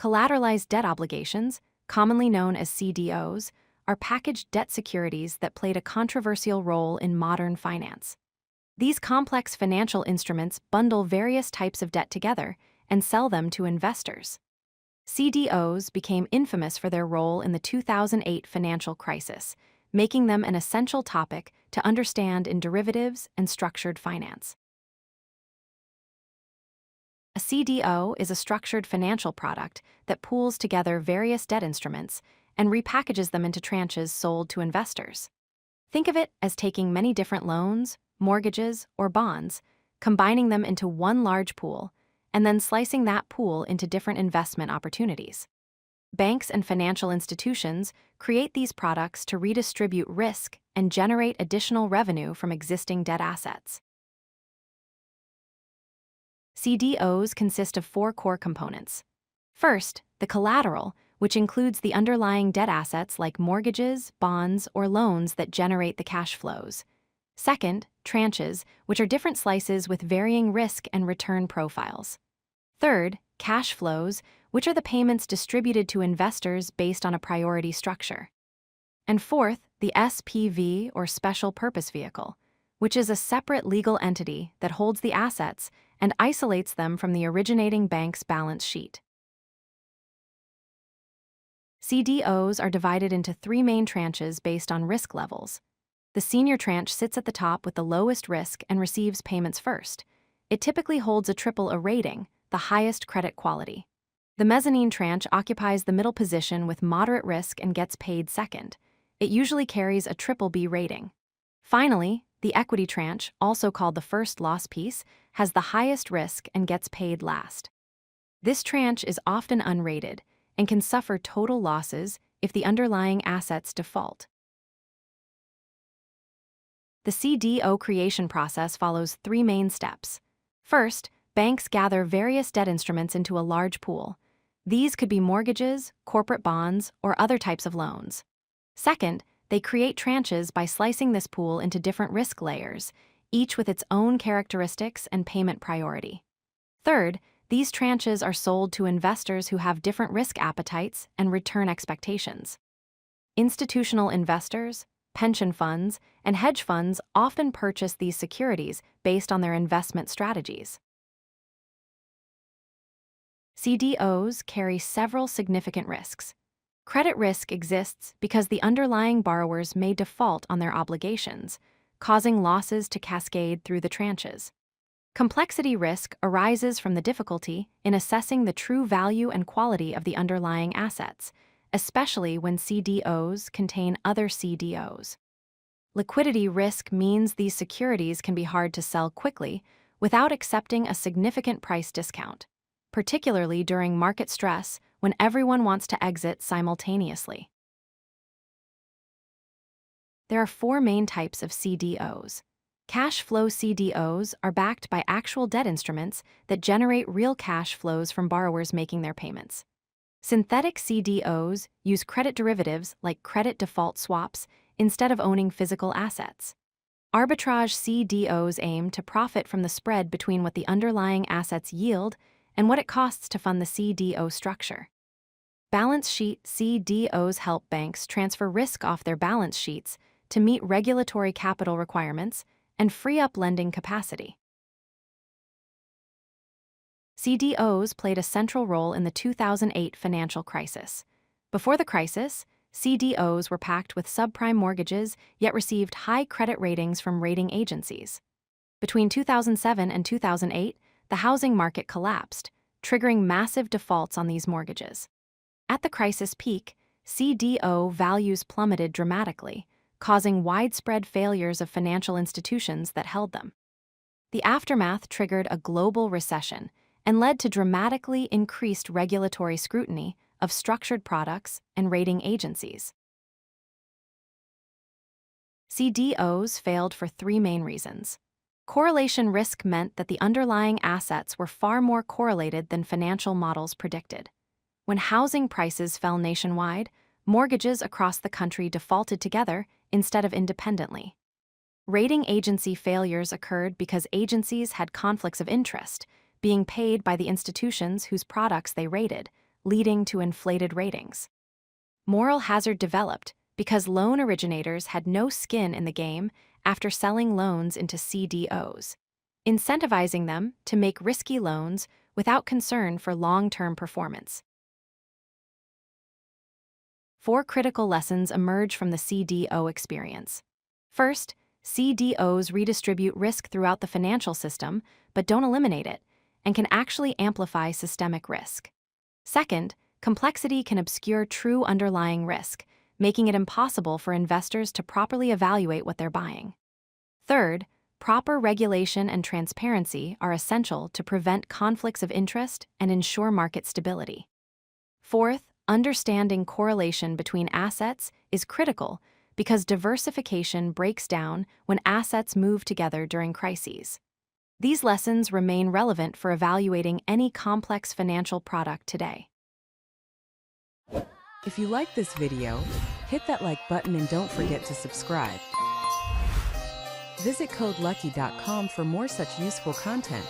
Collateralized debt obligations, commonly known as CDOs, are packaged debt securities that played a controversial role in modern finance. These complex financial instruments bundle various types of debt together and sell them to investors. CDOs became infamous for their role in the 2008 financial crisis, making them an essential topic to understand in derivatives and structured finance. A CDO is a structured financial product that pools together various debt instruments and repackages them into tranches sold to investors. Think of it as taking many different loans, mortgages, or bonds, combining them into one large pool, and then slicing that pool into different investment opportunities. Banks and financial institutions create these products to redistribute risk and generate additional revenue from existing debt assets. CDOs consist of four core components. First, the collateral, which includes the underlying debt assets like mortgages, bonds, or loans that generate the cash flows. Second, tranches, which are different slices with varying risk and return profiles. Third, cash flows, which are the payments distributed to investors based on a priority structure. And fourth, the SPV, or special purpose vehicle, which is a separate legal entity that holds the assets and isolates them from the originating bank's balance sheet. CDOs are divided into three main tranches based on risk levels. The senior tranche sits at the top with the lowest risk and receives payments first. It typically holds a AAA rating, the highest credit quality. The mezzanine tranche occupies the middle position with moderate risk and gets paid second. It usually carries a BBB rating. Finally, the equity tranche, also called the first loss piece, has the highest risk and gets paid last. This tranche is often unrated and can suffer total losses if the underlying assets default. The CDO creation process follows three main steps. First, banks gather various debt instruments into a large pool. These could be mortgages, corporate bonds, or other types of loans. Second, they create tranches by slicing this pool into different risk layers, each with its own characteristics and payment priority. Third, these tranches are sold to investors who have different risk appetites and return expectations. Institutional investors, pension funds, and hedge funds often purchase these securities based on their investment strategies. CDOs carry several significant risks. Credit risk exists because the underlying borrowers may default on their obligations, causing losses to cascade through the tranches. Complexity risk arises from the difficulty in assessing the true value and quality of the underlying assets, especially when CDOs contain other CDOs. Liquidity risk means these securities can be hard to sell quickly without accepting a significant price discount, particularly during market stress when everyone wants to exit simultaneously. There are four main types of CDOs. Cash flow CDOs are backed by actual debt instruments that generate real cash flows from borrowers making their payments. Synthetic CDOs use credit derivatives like credit default swaps instead of owning physical assets. Arbitrage CDOs aim to profit from the spread between what the underlying assets yield and what it costs to fund the CDO structure. Balance sheet CDOs help banks transfer risk off their balance sheets to meet regulatory capital requirements and free up lending capacity. CDOs played a central role in the 2008 financial crisis. Before the crisis, CDOs were packed with subprime mortgages yet received high credit ratings from rating agencies. Between 2007 and 2008, the housing market collapsed, triggering massive defaults on these mortgages. At the crisis peak, CDO values plummeted dramatically, causing widespread failures of financial institutions that held them. The aftermath triggered a global recession and led to dramatically increased regulatory scrutiny of structured products and rating agencies. CDOs failed for three main reasons. Correlation risk meant that the underlying assets were far more correlated than financial models predicted. When housing prices fell nationwide, mortgages across the country defaulted together instead of independently. Rating agency failures occurred because agencies had conflicts of interest, being paid by the institutions whose products they rated, leading to inflated ratings. Moral hazard developed because loan originators had no skin in the game after selling loans into CDOs, incentivizing them to make risky loans without concern for long-term performance. 4 critical lessons emerge from the CDO experience. First, CDOs redistribute risk throughout the financial system, but don't eliminate it, and can actually amplify systemic risk. Second, complexity can obscure true underlying risk, making it impossible for investors to properly evaluate what they're buying. Third, proper regulation and transparency are essential to prevent conflicts of interest and ensure market stability. Fourth, understanding correlation between assets is critical because diversification breaks down when assets move together during crises. These lessons remain relevant for evaluating any complex financial product today. If you like this video, hit that like button and don't forget to subscribe. Visit codelucky.com for more such useful content.